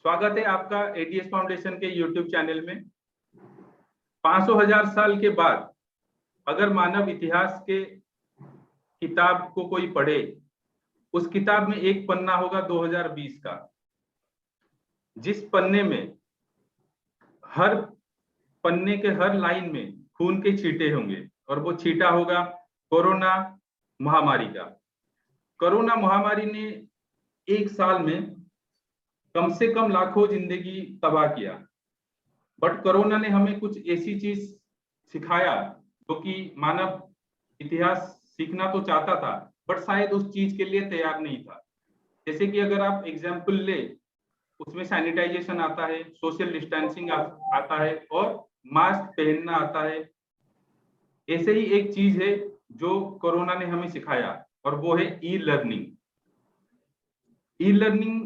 स्वागत है आपका एटीएस फाउंडेशन के यूट्यूब चैनल में। 500,000 साल के बाद अगर मानव इतिहास के किताब को कोई पढ़े, उस किताब में एक पन्ना होगा 2020 का, जिस पन्ने में हर पन्ने के हर लाइन में खून के छींटे होंगे और वो छींटा होगा कोरोना महामारी का। कोरोना महामारी ने एक साल में कम से कम लाखों जिंदगी तबाह किया, बट कोरोना ने हमें कुछ ऐसी चीज सिखाया जो कि मानव इतिहास सीखना तो चाहता था, बट शायद उस चीज के लिए तैयार नहीं था। जैसे कि अगर आप एग्जाम्पल ले, उसमें सैनिटाइजेशन आता है, सोशल डिस्टेंसिंग आता है और मास्क पहनना आता है। ऐसे ही एक चीज है जो कोरोना ने हमें सिखाया और वो है ई लर्निंग। ई लर्निंग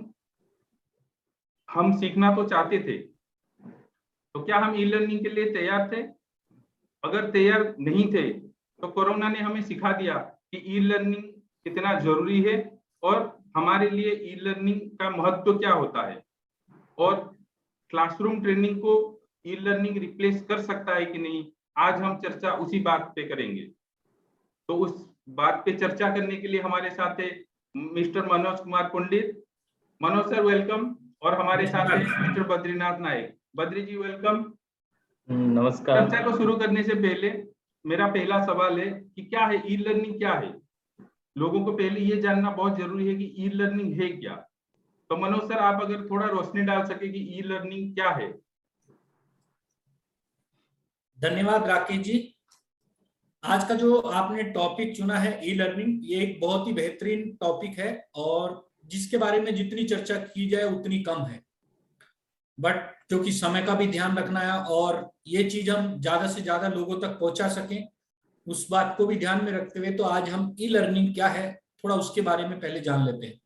हम सीखना तो चाहते थे, तो क्या हम ई लर्निंग के लिए तैयार थे? अगर तैयार नहीं थे तो कोरोना ने हमें सिखा दिया कि ई लर्निंग कितना जरूरी है और हमारे लिए ई लर्निंग का महत्व क्या होता है, और क्लासरूम ट्रेनिंग को ई लर्निंग रिप्लेस कर सकता है कि नहीं। आज हम चर्चा उसी बात पे करेंगे। तो उस बात पे चर्चा करने के लिए हमारे साथ है mister Manoj Kumar Pandit. Manoj sir welcome. और हमारे साथ है मिस्टर बद्रीनाथ नायक। बद्री जी वेलकम। नमस्कार। चर्चा को शुरू करने से पहले मेरा पहला सवाल है कि क्या है ई लर्निंग, क्या है? लोगों को पहले ये जानना बहुत जरूरी है कि ई लर्निंग है क्या। तो मनोज सर, आप अगर थोड़ा रोशनी डाल सके कि ई लर्निंग क्या है। धन्यवाद राकेश जी। आज का जो आपने टॉपिक चुना है ई लर्निंग, ये एक बहुत ही बेहतरीन टॉपिक है और जिसके बारे में जितनी चर्चा की जाए उतनी कम है, बट क्योंकि समय का भी ध्यान रखना है और ये चीज हम ज्यादा से ज्यादा लोगों तक पहुंचा सकें, उस बात को भी ध्यान में रखते हुए तो आज हम ई लर्निंग क्या है थोड़ा उसके बारे में पहले जान लेते हैं।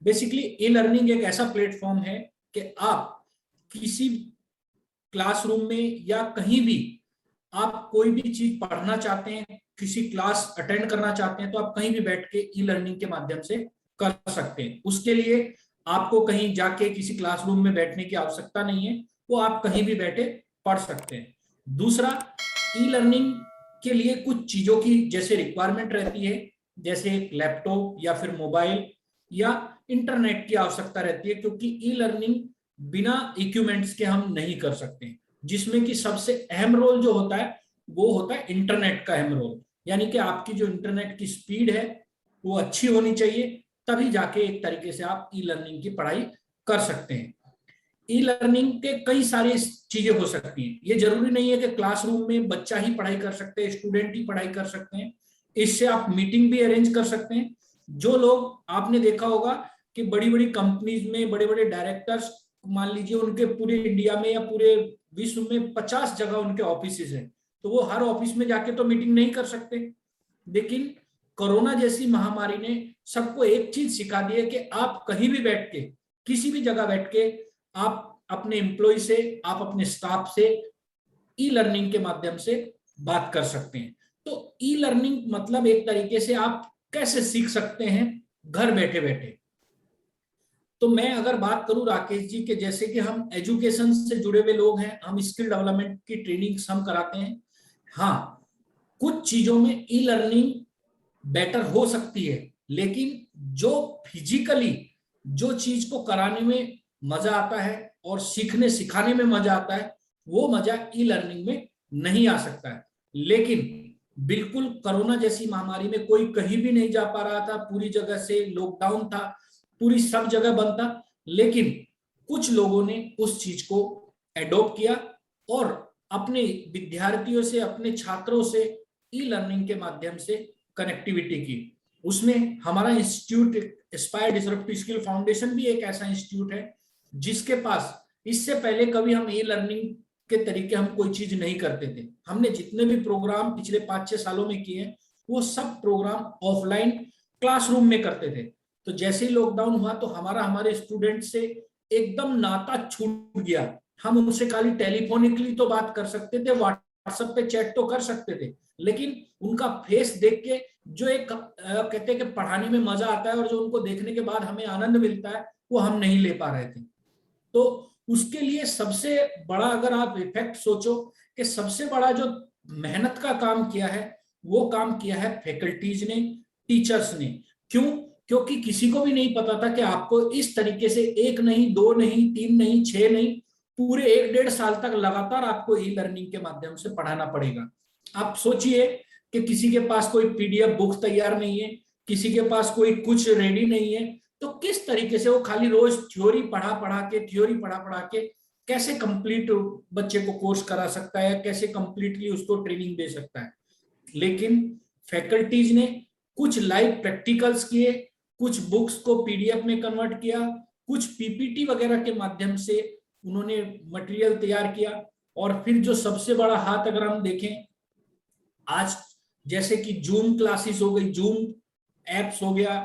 बेसिकली ई लर्निंग एक ऐसा प्लेटफॉर्म है कि आप किसी क्लासरूम में या कहीं भी आप कोई भी चीज पढ़ना चाहते हैं, किसी क्लास अटेंड करना चाहते हैं, तो आप कहीं भी बैठ के ई लर्निंग के माध्यम से कर सकते हैं। उसके लिए आपको कहीं जाके किसी क्लासरूम में बैठने की आवश्यकता नहीं है, वो आप कहीं भी बैठे पढ़ सकते हैं। दूसरा, ई लर्निंग के लिए कुछ चीजों की जैसे रिक्वायरमेंट रहती है, जैसे एक लैपटॉप या फिर मोबाइल या इंटरनेट की आवश्यकता रहती है, क्योंकि ई लर्निंग बिना इक्विपमेंट्स के हम नहीं कर सकते, जिसमें कि सबसे अहम रोल जो होता है वो होता है इंटरनेट का अहम रोल। यानी कि आपकी जो इंटरनेट की स्पीड है वो अच्छी होनी चाहिए, तभी जाके एक तरीके से आप ई लर्निंग की पढ़ाई कर सकते हैं। ई लर्निंग के कई सारी चीजें हो सकती हैं। ये जरूरी नहीं है कि क्लासरूम में बच्चा ही पढ़ाई कर सकते हैं, स्टूडेंट ही पढ़ाई कर सकते हैं। इससे आप मीटिंग भी अरेंज कर सकते हैं। जो लोग आपने देखा होगा कि बड़ी बड़ी कंपनीज में बड़े बड़े डायरेक्टर्स, मान लीजिए उनके पूरे इंडिया में या पूरे विश्व में 50 जगह उनके ऑफिस हैं, तो वो हर ऑफिस में जाके तो मीटिंग नहीं कर सकते। लेकिन कोरोना जैसी महामारी ने सबको एक चीज सिखा दी है कि आप कहीं भी बैठ के, किसी भी जगह बैठ के आप अपने एम्प्लॉय से, आप अपने स्टाफ से ई लर्निंग के माध्यम से बात कर सकते हैं। तो ई लर्निंग मतलब एक तरीके से आप कैसे सीख सकते हैं घर बैठे बैठे। तो मैं अगर बात करूं राकेश जी के, जैसे कि हम एजुकेशन से जुड़े हुए लोग हैं, हम स्किल डेवलपमेंट की ट्रेनिंग्स हम कराते हैं। हाँ, कुछ चीजों में ई लर्निंग बेटर हो सकती है, लेकिन जो फिजिकली जो चीज को कराने में मजा आता है और सीखने सिखाने में मजा आता है, वो मजा ई लर्निंग में नहीं आ सकता है। लेकिन बिल्कुल कोरोना जैसी महामारी में कोई कहीं भी नहीं जा पा रहा था, पूरी जगह से लॉकडाउन था, पूरी सब जगह बंद था, लेकिन कुछ लोगों ने उस चीज को एडॉप्ट किया और अपने विद्यार्थियों से, अपने छात्रों से ई लर्निंग के माध्यम से कनेक्टिविटी की। उसमें हमारा institute Aspire disruptive skill foundation भी एक ऐसा इंस्टीट्यूट है जिसके पास इससे पहले कभी हम ई लर्निंग के तरीके हम कोई चीज नहीं करते थे। हमने जितने भी प्रोग्राम पिछले 5-6 सालों में किए वो सब प्रोग्राम ऑफलाइन क्लासरूम में करते थे। तो जैसे ही लॉकडाउन हुआ तो हमारे स्टूडेंट से एकदम नाता छूट गया। हम उनसे खाली टेलीफोनिकली तो बात कर सकते थे, व्हाट्सएप पे चैट तो कर सकते थे, लेकिन उनका फेस देख के जो एक कहते हैं कि पढ़ाने में मजा आता है और जो उनको देखने के बाद हमें आनंद मिलता है, वो हम नहीं ले पा रहे थे। तो उसके लिए सबसे बड़ा, अगर आप इफेक्ट सोचो कि सबसे बड़ा जो मेहनत का काम किया है, वो काम किया है फैकल्टीज ने, टीचर्स ने। क्यों? क्योंकि किसी को भी नहीं पता था कि आपको इस तरीके से 1 नहीं, 2 नहीं, 3 नहीं, 6 नहीं, पूरे 1-1.5 साल तक लगातार आपको ई लर्निंग के माध्यम से पढ़ाना पड़ेगा। आप सोचिए कि किसी के पास कोई पीडीएफ बुक तैयार नहीं है, किसी के पास कोई कुछ रेडी नहीं है, तो किस तरीके से वो खाली रोज थ्योरी पढ़ा पढ़ा के कैसे कंप्लीट बच्चे को कोर्स करा सकता है, कैसे कंप्लीटली उसको ट्रेनिंग दे सकता है। लेकिन फैकल्टीज ने कुछ लाइव प्रैक्टिकल्स किए, कुछ बुक्स को पीडीएफ में कन्वर्ट किया, कुछ पीपीटी वगैरह के माध्यम से उन्होंने मटेरियल तैयार किया। और फिर जो सबसे बड़ा हाथ अगर हम देखें, आज जैसे कि जूम क्लासेस हो गई, जूम एप्स हो गया,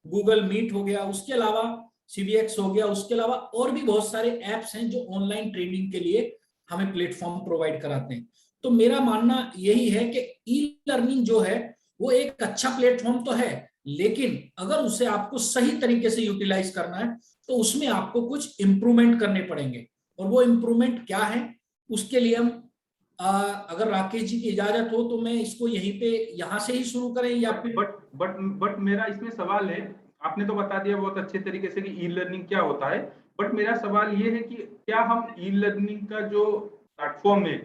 गूगल मीट हो गया, उसके अलावा सीबीएक्स हो गया, उसके अलावा और भी बहुत सारे एप्स हैं जो ऑनलाइन ट्रेनिंग के लिए हमें प्लेटफॉर्म प्रोवाइड कराते हैं। तो मेरा मानना यही है कि ई लर्निंग जो है वो एक अच्छा प्लेटफॉर्म तो है, लेकिन अगर उसे आपको सही तरीके से यूटिलाइज करना है तो उसमें आपको कुछ इंप्रूवमेंट करने पड़ेंगे। और वो इंप्रूवमेंट क्या है, उसके लिए हम अगर राकेश जी की इजाजत हो तो मैं इसको यहाँ से ही शुरू करें या फिर। बट मेरा इसमें सवाल है, आपने तो बता दिया बहुत अच्छे तरीके से कि ई लर्निंग क्या होता है, बट मेरा सवाल ये है कि क्या हम ई लर्निंग का जो प्लेटफॉर्म है,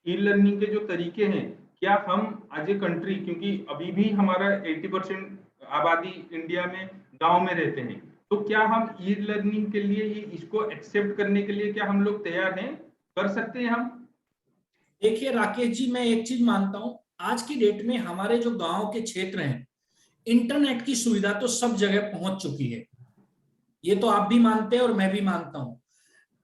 ई लर्निंग के जो तरीके हैं, क्या हम एज ए कंट्री, क्योंकि अभी भी हमारा 80% आबादी इंडिया में गांव में रहते हैं, तो क्या हम ई लर्निंग के लिए इसको एक्सेप्ट करने के लिए क्या हम लोग तैयार हैं, कर सकते हैं हम? देखिए राकेश जी, मैं एक चीज मानता हूं, आज की डेट में हमारे जो गांव के क्षेत्र हैं, इंटरनेट की सुविधा तो सब जगह पहुंच चुकी है। ये तो आप भी मानते हैं और मैं भी मानता हूं।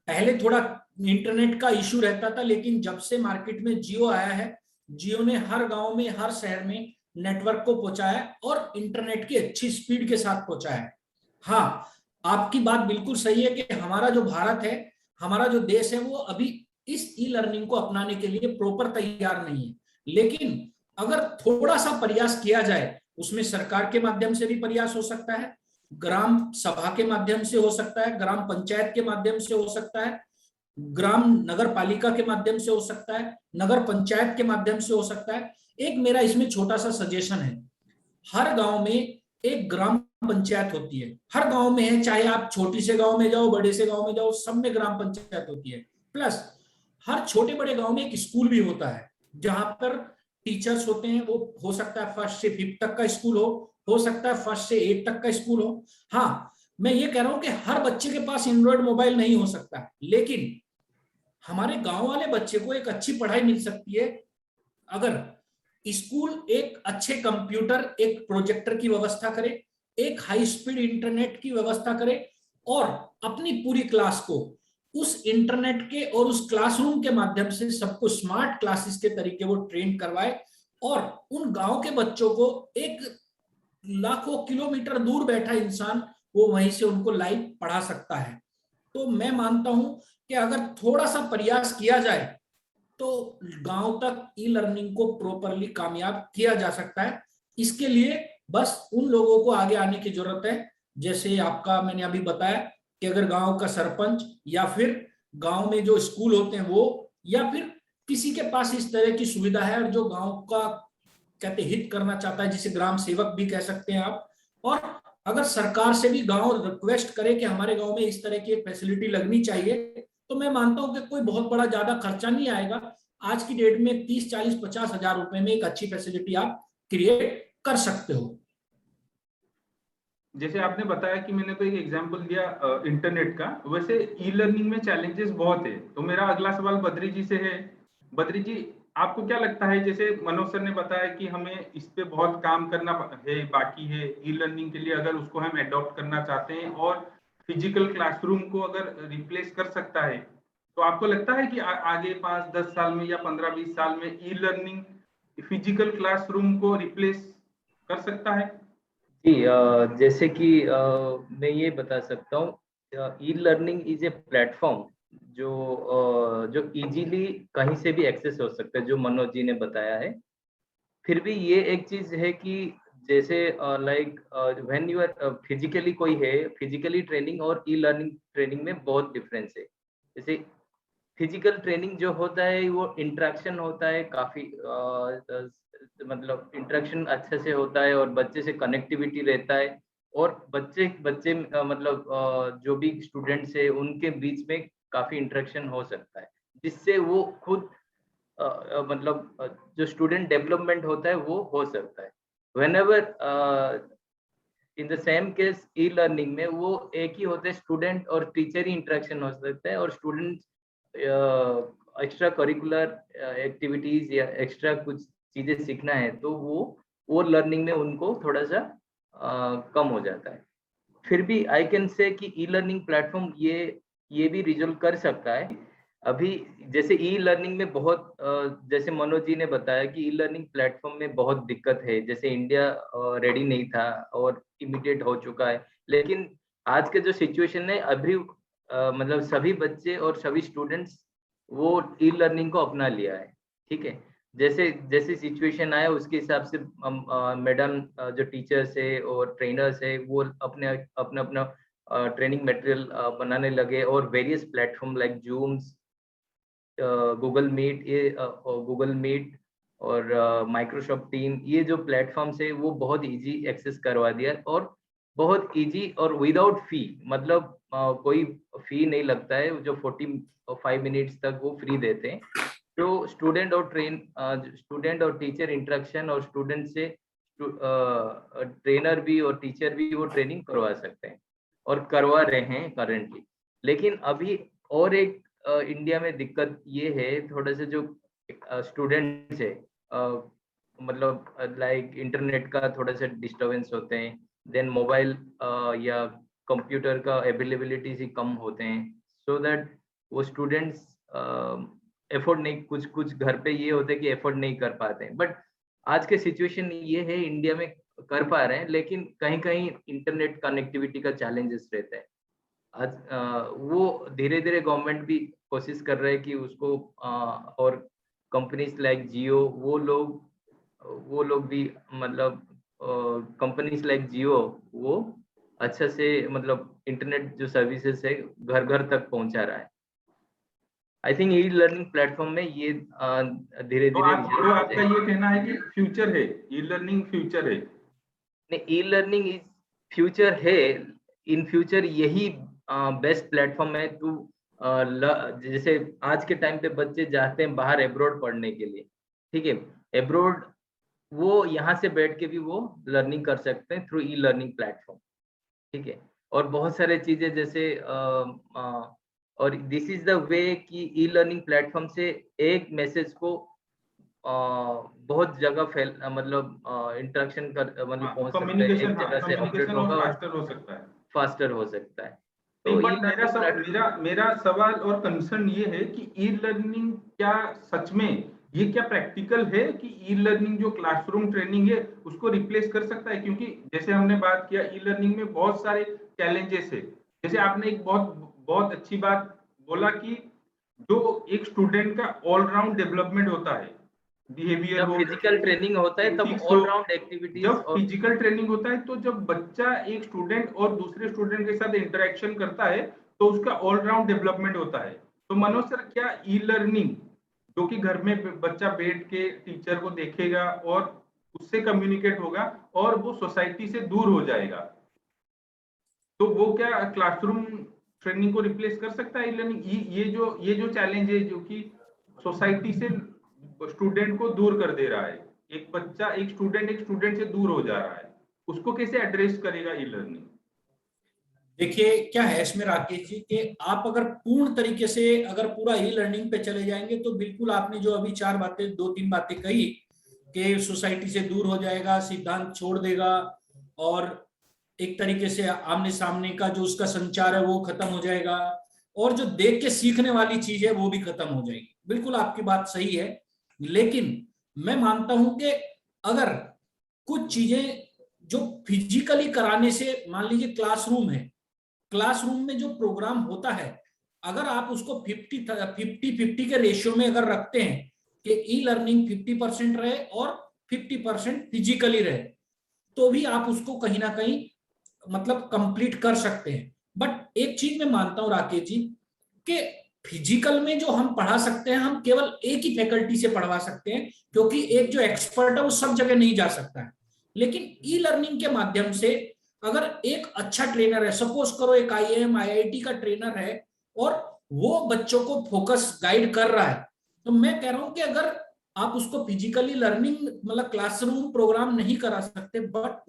पहले थोड़ा इंटरनेट का इशू रहता था, लेकिन जब से मार्केट में जियो आया है, जियो ने हर गांव में, हर शहर में नेटवर्क को पहुंचाया और इंटरनेट की अच्छी स्पीड के साथ पहुंचाया। हाँ, आपकी बात बिल्कुल सही है कि हमारा जो भारत है, हमारा जो देश है, वो अभी इस ई लर्निंग को अपनाने के लिए प्रॉपर तैयार नहीं है। लेकिन अगर थोड़ा सा प्रयास किया जाए, उसमें सरकार के माध्यम से भी प्रयास हो सकता है, ग्राम सभा के माध्यम से हो सकता है, ग्राम पंचायत के माध्यम से हो सकता है, ग्राम नगर पालिका के माध्यम से हो सकता है, नगर पंचायत के माध्यम से हो सकता है। एक मेरा इसमें छोटा सा सजेशन है, हर गांव में एक ग्राम पंचायत होती है, हर गांव में है, चाहे आप छोटी से गांव में जाओ, बड़े से गांव में जाओ, सब में ग्राम पंचायत होती है। प्लस हर छोटे बड़े गांव में एक स्कूल भी होता है, जहां पर टीचर्स होते हैं। वो हो सकता है 1st से 5th तक का स्कूल हो सकता है 1st से 8th तक का स्कूल हो। हाँ, मैं ये कह रहा हूं कि हर बच्चे के पास एंड्रॉइड मोबाइल नहीं हो सकता, लेकिन हमारे गांव वाले बच्चे को एक अच्छी पढ़ाई मिल सकती है अगर स्कूल एक अच्छे कंप्यूटर, एक प्रोजेक्टर की व्यवस्था करे, एक हाई स्पीड इंटरनेट की व्यवस्था करे, और अपनी पूरी क्लास को उस इंटरनेट के और उस क्लासरूम के माध्यम से सबको स्मार्ट क्लासेस के तरीके वो ट्रेन करवाए, और उन गांव के बच्चों को एक लाखों किलोमीटर दूर बैठा इंसान वो वहीं से उनको लाइव पढ़ा सकता है। तो मैं मानता हूं कि अगर थोड़ा सा प्रयास किया जाए तो गांव तक ई लर्निंग को प्रॉपरली कामयाब किया जा सकता है। इसके लिए बस उन लोगों को आगे आने की जरूरत है, जैसे आपका मैंने अभी बताया कि अगर गांव का सरपंच या फिर गांव में जो स्कूल होते हैं वो, या फिर किसी के पास इस तरह की सुविधा है और जो गांव का कहते हित करना चाहता है, जिसे ग्राम सेवक भी कह सकते हैं आप, और अगर सरकार से भी गांव रिक्वेस्ट करे कि हमारे गांव में इस तरह की फैसिलिटी लगनी चाहिए, तो मैं मानता हूं कि कोई बहुत बड़ा ज्यादा खर्चा नहीं आएगा। आज की डेट में 30, 40, 50 हजार रुपए में एक अच्छी फैसिलिटी आप क्रिएट कर सकते हो। जैसे आपने बताया कि मैंने तो एक एग्जांपल दिया इंटरनेट का, वैसे ई लर्निंग में चैलेंजेस बहुत है, तो मेरा अगला सवाल बद्री जी से है। बद्री जी, आपको क्या लगता है, जैसे मनोज सर ने बताया कि हमें इस पे बहुत काम करना है, बाकी है ई लर्निंग के लिए, अगर उसको हम एडॉप्ट करना चाहते हैं और फिजिकल क्लासरूम को अगर रिप्लेस कर सकता है, तो आपको लगता है कि आगे 5-10 साल में या 15-20 साल में ई लर्निंग फिजिकल क्लासरूम को रिप्लेस कर सकता है? जी, जैसे कि मैं ये बता सकता हूँ, e learning is a platform जो इजीली कहीं से भी एक्सेस हो सकता है, जो मनोज जी ने बताया है। फिर भी ये एक चीज है कि जैसे like when you are physically कोई है, फिजिकली ट्रेनिंग और ई लर्निंग ट्रेनिंग में बहुत डिफरेंस है। जैसे फिजिकल ट्रेनिंग जो होता है वो इंटरेक्शन होता है, काफी मतलब इंटरेक्शन अच्छे से होता है और बच्चे से कनेक्टिविटी रहता है, और बच्चे बच्चे मतलब जो भी स्टूडेंट्स है उनके बीच में काफी इंटरेक्शन हो सकता है, जिससे वो खुद मतलब जो स्टूडेंट डेवलपमेंट होता है वो हो सकता है। Whenever in the same case e learning में वो एक ही होते हैं, स्टूडेंट और टीचर ही इंटरेक्शन हो सकता है, और स्टूडेंट एक्स्ट्रा करिकुलर एक्टिविटीज या एक्स्ट्रा कुछ चीजें सीखना है तो वो लर्निंग में उनको थोड़ा सा कम हो जाता है। फिर भी आई कैन से कि ई लर्निंग प्लेटफॉर्म ये भी रिजोल्व कर सकता है। अभी जैसे ई लर्निंग में बहुत जैसे मनोज जी ने बताया कि ई लर्निंग प्लेटफॉर्म में बहुत दिक्कत है, जैसे इंडिया रेडी नहीं था और इमीडिएट हो चुका है, लेकिन आज के जो सिचुएशन है अभी मतलब सभी बच्चे और सभी स्टूडेंट्स वो ई लर्निंग को अपना लिया है। ठीक है, जैसे जैसे सिचुएशन आया उसके हिसाब से मैडम जो टीचर्स है और ट्रेनर्स है वो अपने अपना अपना ट्रेनिंग मटेरियल बनाने लगे, और various platform like zooms, Google Meet और माइक्रोसॉफ्ट टीम, ये जो प्लेटफॉर्म्स है वो बहुत इजी एक्सेस करवा दिया, और बहुत इजी और विदाउट फी, मतलब कोई फी नहीं लगता है, जो 45 मिनट्स तक वो फ्री देते हैं। तो स्टूडेंट और टीचर इंटरेक्शन और स्टूडेंट से ट्रेनर भी और टीचर भी वो ट्रेनिंग करवा सकते हैं और करवा रहे हैं करेंटली। लेकिन अभी और एक इंडिया में दिक्कत ये है, थोड़े से जो स्टूडेंट्स है मतलब लाइक इंटरनेट का थोड़ा सा डिस्टर्बेंस होते हैं, देन मोबाइल या कंप्यूटर का अवेलेबिलिटी ही कम होते हैं, सो दैट वो स्टूडेंट्स एफोर्ड नहीं, कुछ घर पे ये होते हैं कि एफोर्ड नहीं कर पाते हैं। बट आज के सिचुएशन ये है इंडिया में कर पा रहे हैं, लेकिन कहीं कहीं इंटरनेट कनेक्टिविटी का चैलेंजेस रहता है। आज वो धीरे धीरे गवर्नमेंट भी कोशिश कर रहे हैं कि उसको और कंपनीज लाइक जियो वो लोग भी मतलब कंपनीज लाइक जियो वो अच्छा से मतलब इंटरनेट जो सर्विसेज है घर घर तक पहुंचा रहा है। I think e learning platform में ये धीरे तो धीरे आपका ये कहना है कि फ्यूचर है, ई लर्निंग फ्यूचर है? नहीं, ई लर्निंग इज फ्यूचर है, इन फ्यूचर यही बेस्ट प्लेटफॉर्म है टू जैसे आज के टाइम पे बच्चे जाते हैं बाहर एब्रॉड पढ़ने के लिए, ठीक है, एब्रॉड वो यहाँ से बैठ के भी वो लर्निंग कर सकते हैं थ्रू ई लर्निंग प्लेटफॉर्म। ठीक है, और बहुत सारे चीजें जैसे और दिस इज द वे कि ई लर्निंग प्लेटफॉर्म से एक मैसेज को बहुत जगह फैल मतलब इंटरेक्शन कर मतलब पहुंच सकते हैं, एक जगह से ऑपरेट कम्युनिकेशन और होगा, फास्टर हो सकता है। फास्टर हो सकता है। नहीं, तो ई बट मेरा सवाल और कंसर्न ये है कि ई लर्निंग क्या सच में ये क्या प्रैक्टिकल है कि ई लर्निंग जो क्लासरूम ट्रेनिंग है उसको रिप्लेस कर सकता है? क्योंकि जैसे हमने बात किया ई लर्निंग में बहुत सारे चैलेंजेस है। जैसे आपने एक बहुत बहुत अच्छी बात बोला कि जो एक स्टूडेंट का ऑलराउंड डेवलपमेंट होता है, बिहेवियर जब हो, फिजिकल ट्रेनिंग होता है तब ethics हो। ऑल राउंड एक्टिविटीज जब और फिजिकल ट्रेनिंग होता है तो जब बच्चा एक स्टूडेंट और दूसरे स्टूडेंट के साथ इंटरेक्शन करता है तो उसका ऑलराउंड डेवलपमेंट होता है। तो मनोज सर, क्या ई लर्निंग जो कि घर में बच्चा बैठ के टीचर को देखेगा और उससे कम्युनिकेट होगा और वो सोसाइटी से दूर हो जाएगा, तो वो क्या क्लासरूम ट्रेनिंग को रिप्लेस कर सकता है ई लर्निंग? ये जो चैलेंज है जो कि सोसाइटी से स्टूडेंट को दूर कर दे रहा है, एक बच्चा एक स्टूडेंट से दूर हो जा रहा है, उसको कैसे एड्रेस करेगा ई लर्निंग? देखिए क्या है इसमें राकेश जी कि आप अगर पूर्ण तरीके से अगर पूरा ई लर्निंग पे चले जाएंगे तो बिल्कुल आपने जो अभी दो तीन बातें कही कि सोसाइटी से दूर हो जाएगा, सिद्धांत छोड़ देगा, और एक तरीके से आमने सामने का जो उसका संचार है वो खत्म हो जाएगा, और जो देख के सीखने वाली चीज है वो भी खत्म हो जाएगी। बिल्कुल आपकी बात सही है, लेकिन मैं मानता हूं कि अगर कुछ चीजें जो फिजिकली कराने से, मान लीजिए क्लासरूम में जो प्रोग्राम होता है, अगर आप उसको 50-50 के रेशियो में अगर रखते हैं कि ई लर्निंग 50% रहे और 50% फिजिकली रहे, तो भी आप उसको कहीं ना कहीं मतलब कंप्लीट कर सकते हैं। बट एक चीज मैं मानता हूं राकेश जी कि फिजिकल में जो हम पढ़ा सकते हैं, हम केवल एक ही फैकल्टी से पढ़वा सकते हैं, क्योंकि एक जो एक्सपर्ट है वो सब जगह नहीं जा सकता है। लेकिन ई लर्निंग के माध्यम से अगर एक अच्छा ट्रेनर है, सपोज करो एक IIM IIT का ट्रेनर है और वो बच्चों को फोकस गाइड कर रहा है, तो मैं कह रहा हूं कि अगर आप उसको फिजिकली लर्निंग मतलब क्लासरूम प्रोग्राम नहीं करा सकते, बट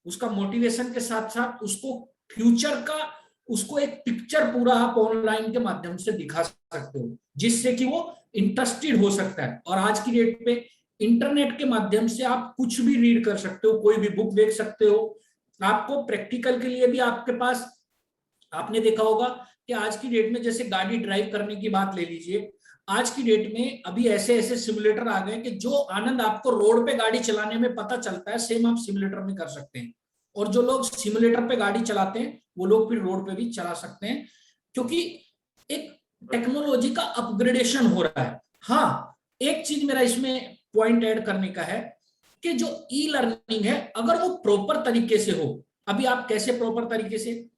उसका मोटिवेशन के साथ साथ उसको फ्यूचर का उसको एक पिक्चर पूरा आप ऑनलाइन के माध्यम से दिखा सकते हो, जिससे कि वो इंटरेस्टेड हो सकता है। और आज की डेट पे इंटरनेट के माध्यम से आप कुछ भी रीड कर सकते हो, कोई भी बुक देख सकते हो। आपको प्रैक्टिकल के लिए भी आपके पास, आपने देखा होगा कि आज की डेट में जैसे गाड़ी ड्राइव करने की बात ले लीजिए, आज की डेट में अभी ऐसे ऐसे सिमुलेटर आ गए कि जो आनंद आपको रोड पे गाड़ी चलाने में पता चलता है, सेम आप सिमुलेटर में कर सकते हैं। और जो लोग सिमुलेटर पे गाड़ी चलाते हैं वो लोग फिर रोड पे भी चला सकते हैं, क्योंकि एक टेक्नोलॉजी का अपग्रेडेशन हो रहा है। हाँ, एक चीज मेरा इसमें पॉइंट ऐड करने का है कि जो ई लर्निंग है, अगर वो प्रॉपर तरीके से हो, अभी आप कैसे प्रॉपर तरीके से,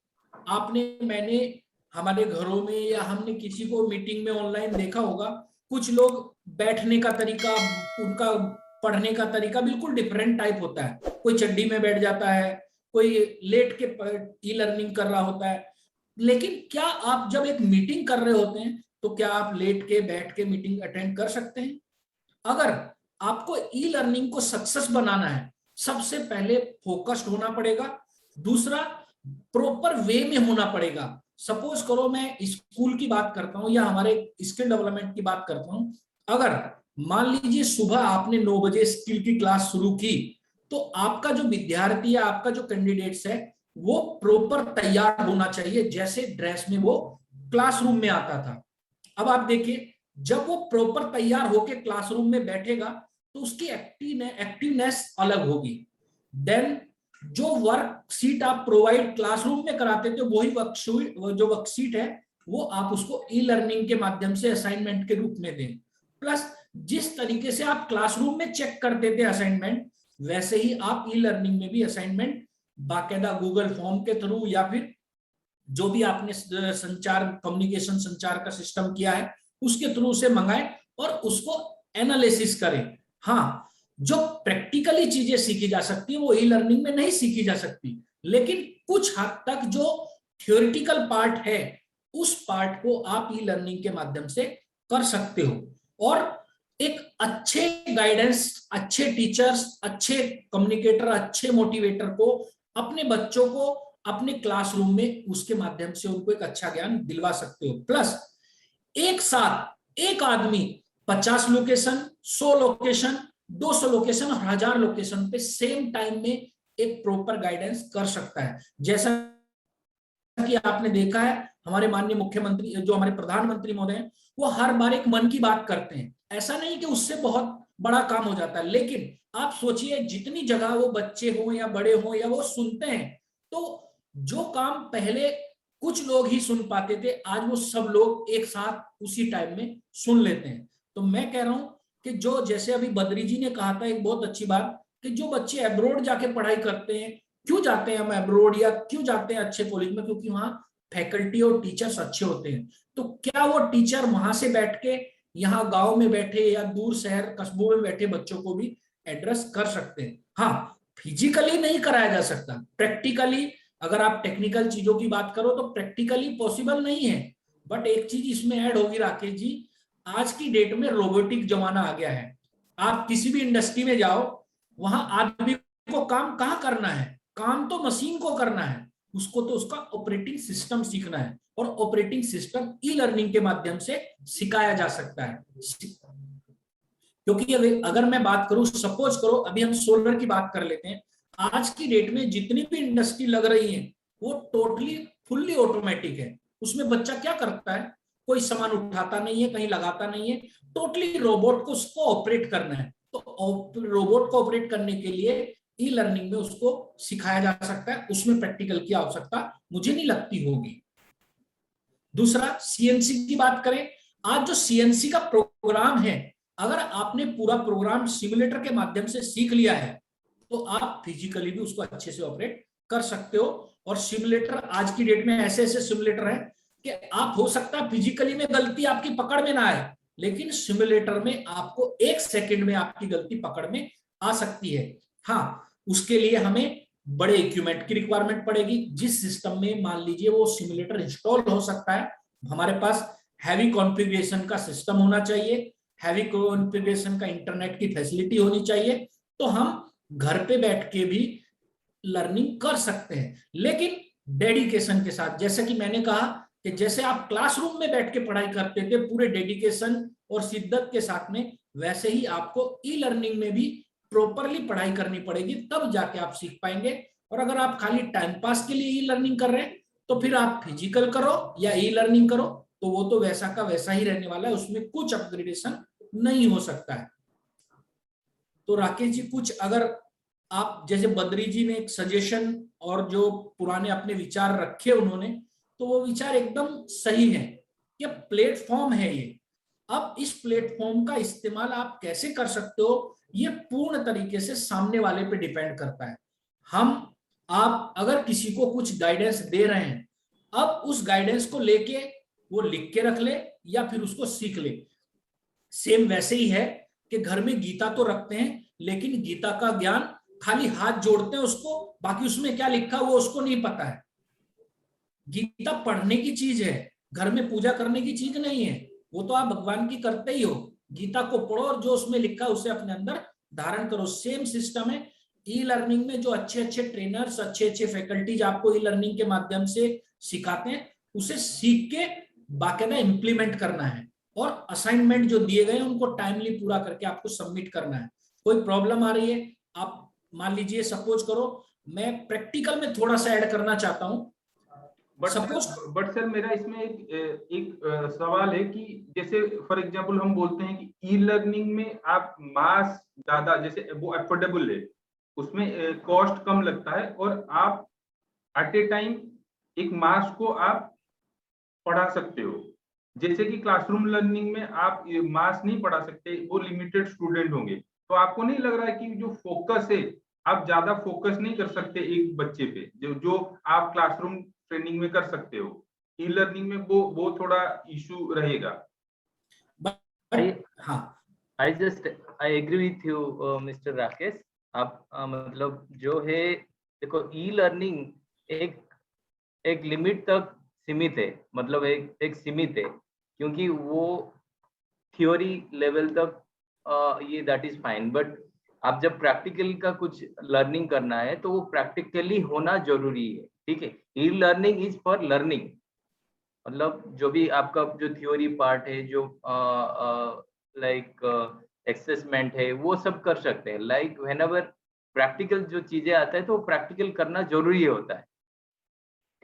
मैंने हमारे घरों में या हमने किसी को मीटिंग में ऑनलाइन देखा होगा, कुछ लोग बैठने का तरीका, उनका पढ़ने का तरीका बिल्कुल डिफरेंट टाइप होता है। कोई चड्डी में बैठ जाता है, कोई लेट के ई लर्निंग कर रहा होता है। लेकिन क्या आप जब एक मीटिंग कर रहे होते हैं तो क्या आप लेट के बैठ के मीटिंग अटेंड कर सकते हैं? अगर आपको ई लर्निंग को सक्सेस बनाना है, सबसे पहले फोकस्ड होना पड़ेगा, दूसरा प्रॉपर वे में होना पड़ेगा। सपोज करो मैं स्कूल की बात करता हूं या हमारे स्किल डेवलपमेंट की बात करता हूं, अगर मान लीजिए सुबह आपने 9 बजे स्किल की क्लास शुरू की, तो आपका जो विद्यार्थी है, आपका जो कैंडिडेट्स है, वो प्रॉपर तैयार होना चाहिए जैसे ड्रेस में वो क्लासरूम में आता था। अब आप देखिए, जब वो प्रॉपर तैयार होकर क्लासरूम में बैठेगा तो उसकी एक्टिवनेस अलग होगी। देन जो वर्कशीट आप प्रोवाइड क्लासरूम में कराते थे, वही जो वर्कशीट है वो आप उसको ई लर्निंग के माध्यम से असाइनमेंट के रूप में दें। प्लस जिस तरीके से आप क्लासरूम में चेक करते थे असाइनमेंट, वैसे ही आप ई लर्निंग में भी असाइनमेंट बाकायदा गूगल फॉर्म के थ्रू या फिर जो भी आपने संचार का सिस्टम किया है उसके थ्रू से मंगाए और उसको एनालिसिस करें। हाँ, जो प्रैक्टिकली चीजें सीखी जा सकती है वो ई लर्निंग में नहीं सीखी जा सकती, लेकिन कुछ हद तक जो थ्योरेटिकल पार्ट है उस पार्ट को आप ई लर्निंग के माध्यम से कर सकते हो। और एक अच्छे गाइडेंस, अच्छे टीचर्स, अच्छे कम्युनिकेटर, अच्छे मोटिवेटर को अपने बच्चों को अपने क्लासरूम में उसके माध्यम से उनको एक अच्छा ज्ञान दिलवा सकते हो। प्लस एक साथ एक आदमी 50 लोकेशन, 100 लोकेशन, 200 लोकेशन और 1000 लोकेशन पे सेम टाइम में एक प्रॉपर गाइडेंस कर सकता है। जैसा कि आपने देखा है हमारे माननीय मुख्यमंत्री, जो हमारे प्रधानमंत्री महोदय हैं, वो हर बार एक मन की बात करते हैं। ऐसा नहीं कि उससे बहुत बड़ा काम हो जाता है, लेकिन आप सोचिए जितनी जगह वो बच्चे हो या बड़े हो या वो सुनते हैं, तो जो काम पहले कुछ लोग ही सुन पाते थे, आज वो सब लोग एक साथ उसी टाइम में सुन लेते हैं। तो मैं कह रहा हूं कि जो, जैसे अभी बद्री जी ने कहा था एक बहुत अच्छी बात, कि जो बच्चे अब्रॉड जाके पढ़ाई करते हैं, क्यों जाते हैं हम अब्रॉड या क्यों जाते हैं अच्छे कॉलेज में? क्योंकि वहां फैकल्टी और टीचर्स अच्छे होते हैं। तो क्या वो टीचर वहां से बैठ के यहाँ गांव में बैठे या दूर शहर कस्बों में बैठे बच्चों को भी एड्रेस कर सकते हैं? हाँ, फिजिकली नहीं कराया जा सकता, प्रैक्टिकली अगर आप टेक्निकल चीजों की बात करो तो प्रैक्टिकली पॉसिबल नहीं है। बट एक चीज इसमें ऐड होगी राकेश जी, आज की डेट में रोबोटिक जमाना आ गया है। आप किसी भी इंडस्ट्री में जाओ, वहां आदमी को काम कहाँ करना है? काम तो मशीन को करना है, उसको तो उसका ऑपरेटिंग सिस्टम सीखना है, और ऑपरेटिंग सिस्टम ई लर्निंग के माध्यम से सिखाया जा सकता है। क्योंकि अगर मैं बात करूं, सपोज करो अभी हम सोलर की बात कर लेते हैं, आज की डेट में जितनी भी इंडस्ट्री लग रही है वो टोटली फुल्ली ऑटोमेटिक है। उसमें बच्चा क्या करता है? कोई सामान उठाता नहीं है, कहीं लगाता नहीं है, टोटली रोबोट को उसको ऑपरेट करना है। तो रोबोट को ऑपरेट करने के लिए ई लर्निंग में उसको सिखाया जा सकता है, उसमें प्रैक्टिकल की आवश्यकता मुझे नहीं लगती होगी। दूसरा, सीएनसी की बात करें, आज जो सीएनसी का प्रोग्राम है, अगर आपने पूरा प्रोग्राम सिमुलेटर के माध्यम से सीख लिया है तो आप फिजिकली भी उसको अच्छे से ऑपरेट कर सकते हो। और सिमुलेटर आज की डेट में ऐसे ऐसे सिमुलेटर हैं कि आप हो सकता है फिजिकली में गलती आपकी पकड़ में ना आए, लेकिन सिमुलेटर में आपको 1 सेकंड में आपकी गलती पकड़ में आ सकती है। हाँ, उसके लिए हमें बड़े इक्विपमेंट की रिक्वायरमेंट पड़ेगी। जिस सिस्टम में मान लीजिए वो सिमुलेटर इंस्टॉल हो सकता है, हमारे पास हैवी कॉन्फ़िगरेशन का सिस्टम होना चाहिए, हैवी कॉन्फ़िगरेशन का इंटरनेट की फैसिलिटी होनी चाहिए, तो हम घर पे बैठ के भी लर्निंग कर सकते हैं, लेकिन डेडिकेशन के साथ। जैसे कि मैंने कहा कि जैसे आप क्लासरूम में बैठ के पढ़ाई करते थे पूरे डेडिकेशन और शिद्दत के साथ में, वैसे ही आपको ई लर्निंग में भी प्रॉपरली पढ़ाई करनी पड़ेगी, तब जाके आप सीख पाएंगे। और अगर आप खाली टाइम पास के लिए ई लर्निंग कर रहे हैं, तो फिर आप फिजिकल करो या ई लर्निंग करो, तो वो तो वैसा का वैसा ही रहने वाला है, उसमें कुछ अपग्रेडेशन नहीं हो सकता है। तो राकेश जी, कुछ अगर आप, जैसे बद्री जी ने एक सजेशन और जो पुराने अपने विचार रखे उन्होंने, तो वो विचार एकदम सही है। ये प्लेटफॉर्म है ये। अब इस प्लेटफॉर्म का इस्तेमाल आप कैसे कर सकते हो, ये पूर्ण तरीके से सामने वाले पे डिपेंड करता है। आप अगर किसी को कुछ गाइडेंस दे रहे हैं, अब उस गाइडेंस को लेके वो लिख के रख ले या फिर उसको सीख ले। सेम वैसे ही है कि घर में गीता तो रखते हैं, लेकिन गीता का ज्ञान खाली हाथ जोड़ते हैं उसको, बाकी उसमें क्या लिखा वो उसको नहीं पता है। गीता पढ़ने की चीज है, घर में पूजा करने की चीज नहीं है। वो तो आप भगवान की करते ही हो, गीता को पढ़ो और जो उसमें लिखा है उसे अपने अंदर धारण करो। सेम सिस्टम है ई लर्निंग में। जो अच्छे अच्छे ट्रेनर्स, अच्छे अच्छे फैकल्टीज आपको ई लर्निंग के माध्यम से सिखाते हैं, उसे सीख के बाकायदा इंप्लीमेंट करना है, और असाइनमेंट जो दिए गए हैं उनको टाइमली पूरा करके आपको सबमिट करना है। कोई प्रॉब्लम आ रही है, आप मान लीजिए, सपोज करो मैं प्रैक्टिकल में थोड़ा सा ऐड करना चाहता हूं। बट सर मेरा इसमें एक सवाल है कि जैसे फॉर एग्जांपल हम बोलते हैं कि ई लर्निंग में आप मास ज्यादा, जैसे वो अफोर्डेबल है, उसमें कॉस्ट कम लगता है, और आप एट ए टाइम एक मास को आप पढ़ा सकते हो। जैसे कि क्लासरूम लर्निंग में आप मास नहीं पढ़ा सकते, वो लिमिटेड स्टूडेंट होंगे। तो आपको नहीं लग रहा है कि जो फोकस है, आप ज्यादा फोकस नहीं कर सकते एक बच्चे पे, जो आप क्लासरूम ट्रेनिंग में कर सकते हो, ई लर्निंग में वो थोड़ा इशू रहेगा। I just I agree with you, Mr. Rakesh. आप मतलब जो है, देखो ई लर्निंग एक लिमिट तक सीमित है, मतलब एक सीमित है, क्योंकि वो थ्योरी लेवल तक ये दैट इज फाइन, बट आप जब प्रैक्टिकल का कुछ लर्निंग करना है तो वो प्रैक्टिकली होना जरूरी है। ठीक है, e learning is for learning, मतलब जो भी आपका जो थ्योरी पार्ट है, जो लाइक असेसमेंट है, वो सब कर सकते हैं। लाइक व्हेनेवर प्रैक्टिकल जो चीजें आता है तो प्रैक्टिकल करना जरूरी होता है।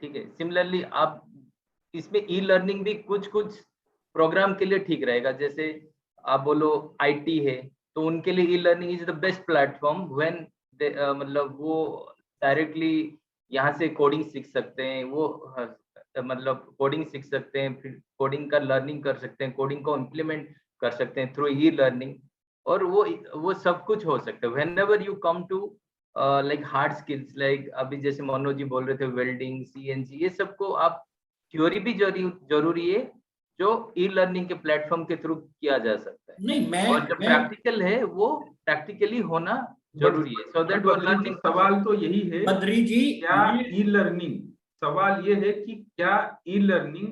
ठीक है, सिमिलरली आप इसमें ई लर्निंग भी कुछ प्रोग्राम के लिए ठीक रहेगा। जैसे आप बोलो आईटी है, तो उनके लिए e learning is the best platform when मतलब वो डायरेक्टली यहाँ से कोडिंग सीख सकते हैं, वो मतलब कोडिंग सीख सकते हैं, फिर कोडिंग का लर्निंग कर सकते हैं, कोडिंग को इम्प्लीमेंट कर सकते हैं थ्रू ई लर्निंग, और वो सब कुछ हो सकता है। Whenever you come to like hard skills, like अभी जैसे मनोज जी बोल रहे थे वेल्डिंग, सीएनसी, ये सबको आप थ्योरी भी जरूरी है, जो ई लर्निंग के प्लेटफॉर्म के थ्रू किया जा सकता है। नहीं, और जो प्रैक्टिकल है वो प्रैक्टिकली होना जरूरी है, सो दैट वो लर्निंग। सवाल तो यही है बद्री जी, क्या ई लर्निंग, सवाल ये है कि क्या ई लर्निंग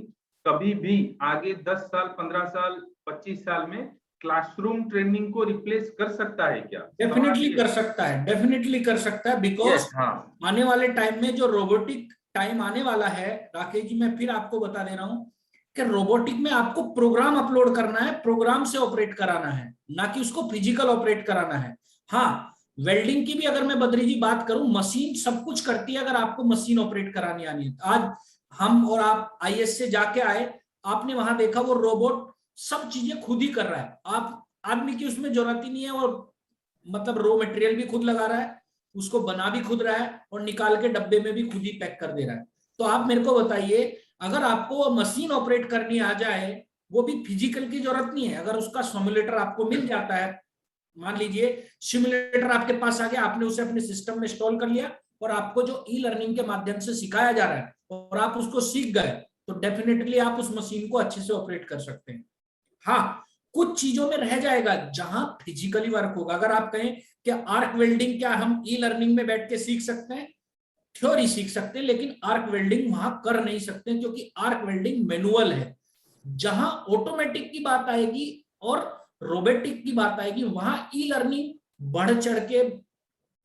कभी भी आगे 10 साल, 15 साल, 25 साल में क्लासरूम ट्रेनिंग को रिप्लेस कर सकता है क्या? डेफिनेटली कर सकता है, डेफिनेटली कर सकता है, बिकॉज आने वाले टाइम में जो रोबोटिक टाइम आने वाला है, राकेश जी मैं फिर आपको बता दे रहा हूं कि रोबोटिक में आपको प्रोग्राम अपलोड करना है, प्रोग्राम से ऑपरेट कराना है, ना कि उसको फिजिकल ऑपरेट कराना है। हाँ, वेल्डिंग की भी अगर मैं बद्री जी बात करूं, मशीन सब कुछ करती है, अगर आपको मशीन ऑपरेट करानी आनी है। आज हम और आप आईएएस से जाके आए, आपने वहां देखा वो रोबोट सब चीजें खुद ही कर रहा है, आप आदमी की उसमें जरूरत ही नहीं है, और मतलब रॉ मटेरियल भी खुद लगा रहा है, उसको बना भी खुद रहा है, और निकाल के डब्बे में भी खुद ही पैक कर दे रहा है। तो आप मेरे को बताइए, अगर आपको मशीन ऑपरेट करनी आ जाए, वो भी फिजिकल की जरूरत नहीं है, अगर उसका सिमुलेटर आपको मिल जाता है, मान लीजिए सिमुलेटर आपके पास आ गया, आपने उसे अपने सिस्टम में इंस्टॉल कर लिया, और आपको जो ई लर्निंग के माध्यम से सिखाया जा रहा है और आप उसको सीख गए, तो डेफिनेटली आप उस मशीन को अच्छे से ऑपरेट कर सकते हैं। हाँ, कुछ चीजों में रह जाएगा जहां फिजिकली वर्क होगा। अगर आप कहें कि आर्क वेल्डिंग क्या हम ई लर्निंग में बैठ के सीख सकते हैं? थ्योरी सीख सकते हैं, लेकिन आर्क वेल्डिंग वहां कर नहीं सकते क्योंकि आर्क वेल्डिंग मैनुअल है। जहां ऑटोमेटिक की बात आएगी और रोबोटिक की बात आएगी, वहां ई लर्निंग बढ़ चढ़ के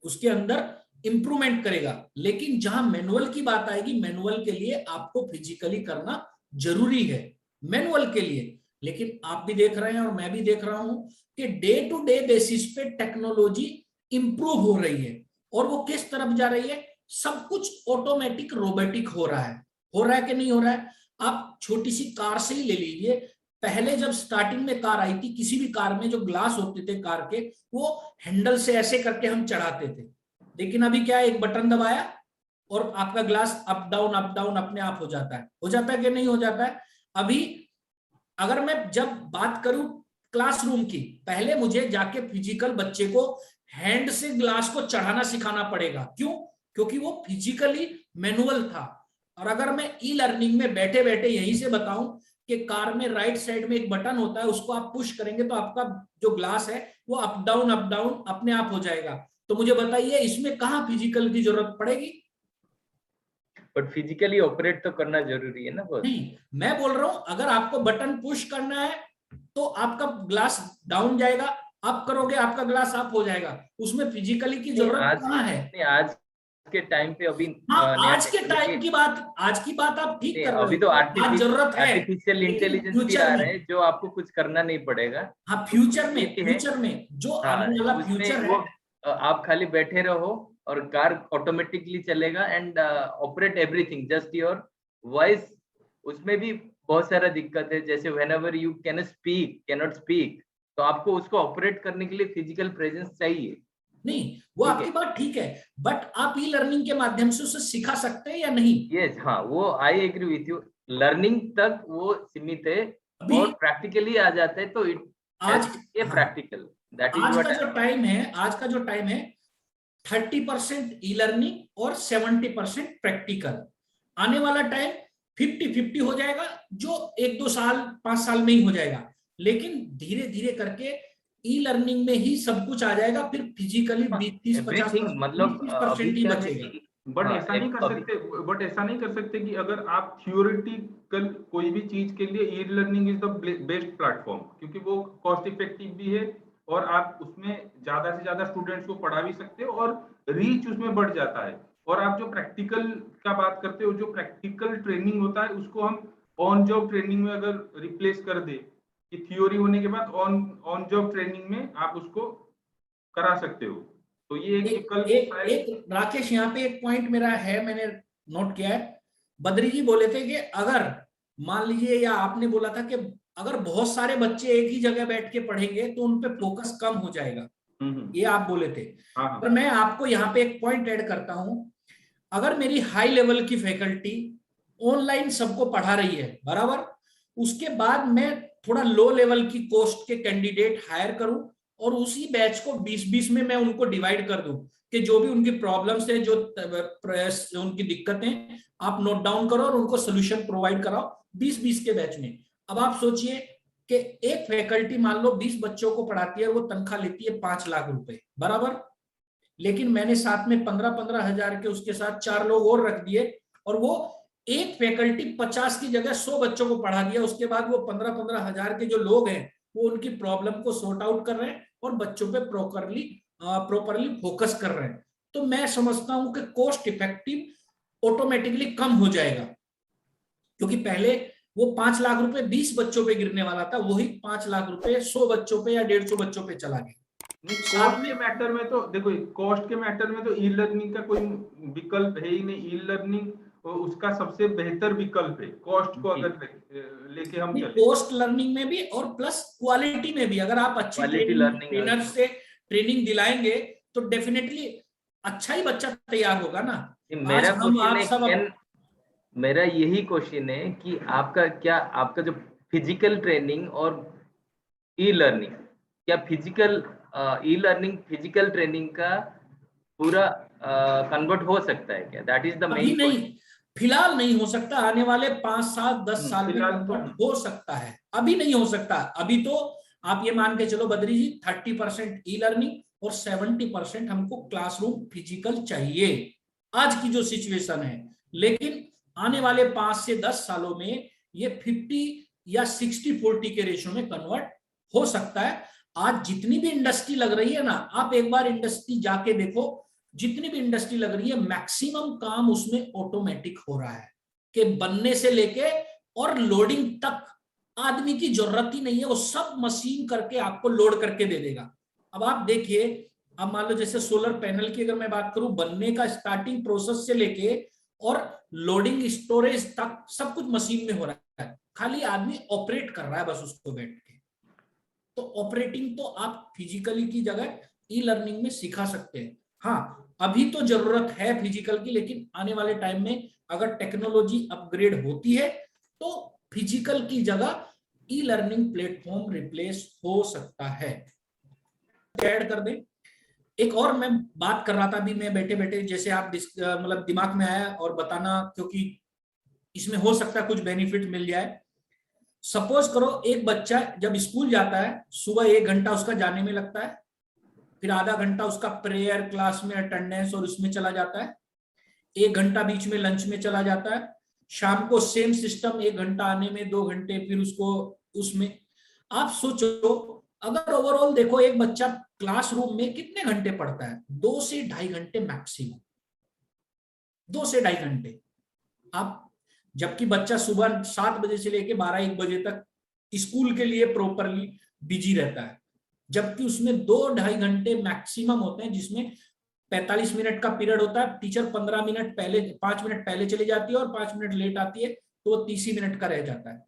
उसके अंदर इंप्रूवमेंट करेगा। लेकिन जहां मैनुअल की बात आएगी, मैनुअल के लिए आपको फिजिकली करना जरूरी है, मैनुअल के लिए। लेकिन आप भी देख रहे हैं और मैं भी देख रहा हूं कि डे टू डे बेसिस पे टेक्नोलॉजी इंप्रूव हो रही है। और वो किस तरफ जा रही है? सब कुछ ऑटोमेटिक रोबोटिक हो रहा है कि नहीं हो रहा है? आप छोटी सी कार से ही ले लीजिए। पहले जब स्टार्टिंग में कार आई थी, किसी भी कार में जो ग्लास होते थे कार के, वो हैंडल से ऐसे करके हम चढ़ाते थे। लेकिन अभी क्या है, एक बटन दबाया और आपका ग्लास अप डाउन अपने आप हो जाता है कि नहीं हो जाता है? अभी अगर मैं जब बात करूं क्लासरूम की, पहले मुझे जाके फिजिकल बच्चे को हैंड से ग्लास को चढ़ाना सिखाना पड़ेगा। क्यों? क्योंकि वो फिजिकली मैनुअल था। और अगर मैं ई लर्निंग में बैठे बैठे यहीं से बताऊं कि कार में राइट साइड में एक बटन होता है, उसको आप पुश करेंगे तो आपका जो ग्लास है वो अप डाउन अपने आप हो जाएगा। तो मुझे बताइए, इसमें कहां फिजिकल की जरूरत पड़ेगी? बट फिजिकली ऑपरेट तो करना जरूरी है ना बस। नहीं, मैं बोल रहा हूं अगर आपको बटन पुश करना है तो आपका ग्लास डाउन जाएगा, आप करोगे आपका ग्लास अप हो जाएगा। उसमें फिजिकली की जरूरत कहाँ है? आज के टाइम पे अभी हाँ, नया आज के टाइम की बात, आज की बात आप ठीक कर रहे अभी हो, तो आज जरूरत है। आर्टिफिशियल लेकिन इंटेलिजेंस भी फ्यूचर आ में, रहे हैं जो आपको कुछ करना नहीं पड़ेगा। हाँ ये है, फ्यूचर में जो हाँ, आने वाला उसमें फ्यूचर वो है। आप खाली बैठे रहो और कार ऑटोमेटिकली चलेगा and operate everything just your voice. उसमें भी बहुत सारा दिक्कत है, जैसे व्हेनेवर यू कैनॉट स्पीक, तो आपको उसको ऑपरेट करने के लिए फिजिकल प्रेजेंस चाहिए। नहीं, वो आपकी बात ठीक है, बट आप ई लर्निंग के माध्यम से उसे सिखा सकते हैं या नहीं? यस, हाँ, वो I agree with you. Learning तक वो सीमित है अभी और प्रैक्टिकली आ जाता है तो इट आज, ए हाँ, प्रैक्टिकल, दैट इज आज का व्हाट। जो टाइम है, आज का जो टाइम है 30% ई लर्निंग और 70% प्रैक्टिकल। आने वाला टाइम 50-50 हो जाएगा, जो 1-2 साल 5 साल में ही हो जाएगा। लेकिन धीरे धीरे करके ई लर्निंग में ही सब कुछ आ जाएगा, फिर फिजिकली 20-30-50%, एवरीथिंग, मतलब अभी 20% ही क्या है बचेगा। कि बट हाँ, ऐसा नहीं कर सकते, बट ऐसा नहीं कर सकते कि अगर आप थियोरिटिकल कोई भी चीज के लिए e learning is the best platform, क्योंकि वो कॉस्ट इफेक्टिव भी है और आप उसमें ज्यादा से ज्यादा स्टूडेंट्स को पढ़ा भी सकते हो और रीच उसमें बढ़ जाता है। और आप जो प्रैक्टिकल का बात करते हो, जो प्रैक्टिकल ट्रेनिंग होता है उसको हम ऑन जॉब ट्रेनिंग में अगर रिप्लेस कर दे कि थियोरी होने के बाद ऑन जॉब ट्रेनिंग में आप उसको करा सकते हो, तो ये एक विकल्प शायद। एक राकेश, यहाँ पे एक पॉइंट मेरा है, मैंने नोट किया है। बद्री जी बोले थे कि अगर मान लीजिए, या आपने बोला था कि अगर बहुत सारे बच्चे एक ही जगह बैठ के पढ़ेंगे तो उन पे फोकस कम हो जाएगा, ये आप बोले थे। हाँ, पर मैं आपको यहाँ पे एक पॉइंट ऐड करता हूं। अगर मेरी हाई लेवल की फैकल्टी ऑनलाइन सबको पढ़ा रही है बराबर, उसके बाद मैं थोड़ा लो लेवल की कोस्ट के कैंडिडेट हायर करूं और उसी बैच को 20-20 में मैं उनको डिवाइड कर दूं कि जो भी उनकी प्रॉब्लम्स है, जो उनकी दिक्कतें, आप नोट डाउन करो और उनको सोल्यूशन प्रोवाइड कराओ 20-20 के बैच में। अब आप सोचिए कि एक फैकल्टी मान लो 20 बच्चों को पढ़ाती है और वो तनख्वाह लेती है 5 लाख रुपए बराबर। लेकिन मैंने साथ में 15-15 हजार के उसके साथ 4 लोग और रख दिए और वो एक फैकल्टी 50 की जगह 100 बच्चों को पढ़ा दिया। उसके बाद वो 15-15 हजार के जो लोग हैं वो उनकी प्रॉब्लम को सॉर्ट आउट कर रहे हैं और बच्चों पे प्रॉपरली फोकस कर रहे हैं। तो मैं समझता हूं कि कॉस्ट इफेक्टिव ऑटोमेटिकली कम हो जाएगा, क्योंकि पहले वो 5 लाख रुपए 20 बच्चों पे गिरने वाला था, वही 5 लाख रुपए 100 बच्चों पे या 150 बच्चों पे चला गया। कॉस्ट के मैटर में तो देखो, कॉस्ट के मैटर में तो ई लर्निंग का कोई विकल्प है ही नहीं। ई लर्निंग उसका सबसे बेहतर विकल्प है, कॉस्ट को अगर लेके हम चले। पोस्ट लर्निंग में भी और प्लस क्वालिटी में भी, अगर आप अच्छी ट्रेनर से ट्रेनिंग दिलाएंगे तो डेफिनेटली अच्छा ही बच्चा तैयार होगा ना। आज हम आप सब, मेरा यही क्वेश्चन है कि आपका जो फिजिकल ट्रेनिंग और ई लर्निंग, क्या physical e learning physical training का पूरा कन्वर्ट हो सकता है क्या? दैट इज द अभी मेन नहीं, क्वेश्चन। फिलहाल नहीं हो सकता, आने वाले 5 साल 10 साल में कन्वर्ट हो सकता है, अभी नहीं हो सकता। अभी तो आप ये मान के चलो बद्री जी 30% ई लर्निंग और 70% हमको क्लासरूम फिजिकल चाहिए, आज की जो सिचुएशन है। लेकिन आने वाले 5 से 10 सालों में ये 50 या 60-40 के रेशियो में कन्वर्ट हो सकता है। आज जितनी भी इंडस्ट्री लग रही है ना, आप एक बार इंडस्ट्री जाके देखो, जितनी भी इंडस्ट्री लग रही है मैक्सिमम काम उसमें ऑटोमेटिक हो रहा है, कि बनने से लेके और लोडिंग तक आदमी की जरूरत ही नहीं है, वो सब मशीन करके आपको लोड करके दे देगा। अब आप देखिए, अब मान लो जैसे सोलर पैनल की अगर मैं बात करूं, बनने का स्टार्टिंग प्रोसेस से लेके और लोडिंग स्टोरेज तक सब कुछ मशीन में हो रहा है, खाली आदमी ऑपरेट कर रहा है बस उसको बैठ के। तो ऑपरेटिंग तो आप फिजिकली की जगह ई लर्निंग में सिखा सकते हैं। हाँ, अभी तो जरूरत है फिजिकल की, लेकिन आने वाले टाइम में अगर टेक्नोलॉजी अपग्रेड होती है तो फिजिकल की जगह ई लर्निंग प्लेटफॉर्म रिप्लेस हो सकता है। ऐड कर दें। एक और मैं बात कर रहा था अभी मैं बैठे बैठे, जैसे आप मतलब दिमाग में आया और बताना, क्योंकि इसमें हो सकता है कुछ बेनिफिट मिल जाए। सपोज करो एक बच्चा जब स्कूल जाता है, सुबह 1 घंटा उसका जाने में लगता है, फिर आधा घंटा उसका प्रेयर क्लास में अटेंडेंस और उसमें चला जाता है, 1 घंटा बीच में लंच में चला जाता है, शाम को सेम सिस्टम 1 घंटा आने में, 2 घंटे फिर उसको उसमें। आप सोचो अगर ओवरऑल देखो एक बच्चा क्लासरूम में कितने घंटे पढ़ता है, 2 से 2.5 घंटे मैक्सिमम, 2 से 2.5 घंटे। आप जबकि बच्चा सुबह 7 बजे से लेकर 12-1 बजे तक स्कूल के लिए प्रॉपरली बिजी रहता है, जबकि उसमें 2-2.5 घंटे मैक्सिमम होते हैं, जिसमें 45 मिनट का पीरियड होता है, टीचर 15 मिनट पहले 5 मिनट पहले चली जाती है और 5 मिनट लेट आती है, तो वो 30 मिनट का रह जाता है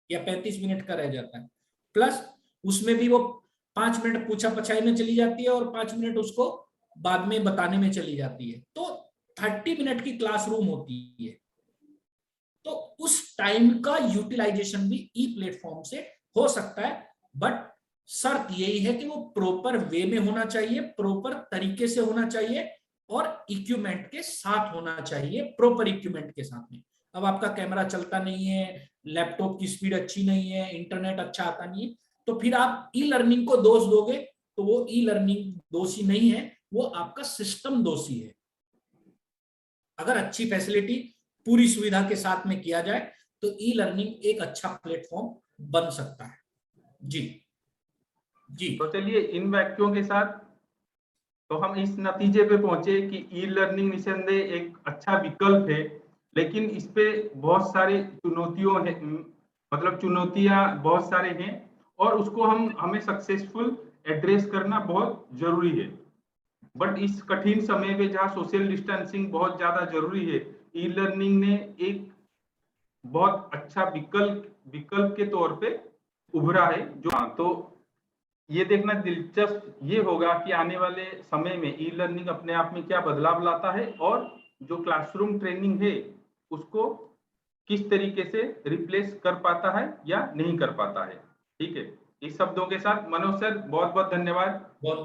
या 35 मिनट का रह जाता है। प्लस उसमें भी वो 5 मिनट पूछा पछाई में चली जाती है और 5 मिनट उसको बाद में बताने में चली जाती है, तो 30 मिनट की क्लासरूम होती है। तो उस टाइम का यूटिलाइजेशन भी ई प्लेटफॉर्म से हो सकता है, बट शर्त यही है कि वो प्रॉपर वे में होना चाहिए, प्रॉपर तरीके से होना चाहिए और इक्विपमेंट के साथ होना चाहिए, प्रॉपर इक्विपमेंट के साथ में। अब आपका कैमरा चलता नहीं है, लैपटॉप की स्पीड अच्छी नहीं है, इंटरनेट अच्छा आता नहीं है, तो फिर आप ई लर्निंग को दोष दोगे तो वो ई लर्निंग दोषी नहीं है, वो आपका सिस्टम दोषी है। अगर अच्छी फैसिलिटी पूरी सुविधा के साथ में किया जाए तो ई लर्निंग एक अच्छा प्लेटफॉर्म बन सकता है। जी जी, तो चलिए इन वाक्यों के साथ तो हम इस नतीजे पे पहुंचे कि ई लर्निंग निसंदेह एक अच्छा विकल्प है, लेकिन इस पे बहुत सारी चुनौतियों है, मतलब चुनौतियां बहुत सारे हैं और उसको हमें सक्सेसफुल एड्रेस करना बहुत जरूरी है। बट इस कठिन समय में जहाँ सोशल डिस्टेंसिंग बहुत ज्यादा जरूरी है, ई लर्निंग ने एक बहुत अच्छा विकल्प के तौर पे उभरा है। जो तो ये देखना दिलचस्प ये होगा कि आने वाले समय में ई लर्निंग अपने आप में क्या बदलाव लाता है और जो क्लासरूम ट्रेनिंग है उसको किस तरीके से रिप्लेस कर पाता है या नहीं कर पाता है। ठीक है, इस शब्दों के साथ मनोज सर बहुत बहुत धन्यवाद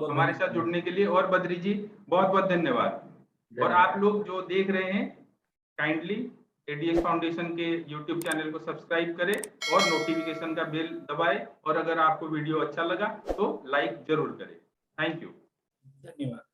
हमारे साथ जुड़ने के लिए, और बद्री जी बहुत बहुत धन्यवाद। और आप लोग जो देख रहे हैं काइंडली एडीएस फाउंडेशन के यूट्यूब चैनल को सब्सक्राइब करें और नोटिफिकेशन का बेल दबाएं, और अगर आपको वीडियो अच्छा लगा तो लाइक जरूर करें। थैंक यू, धन्यवाद।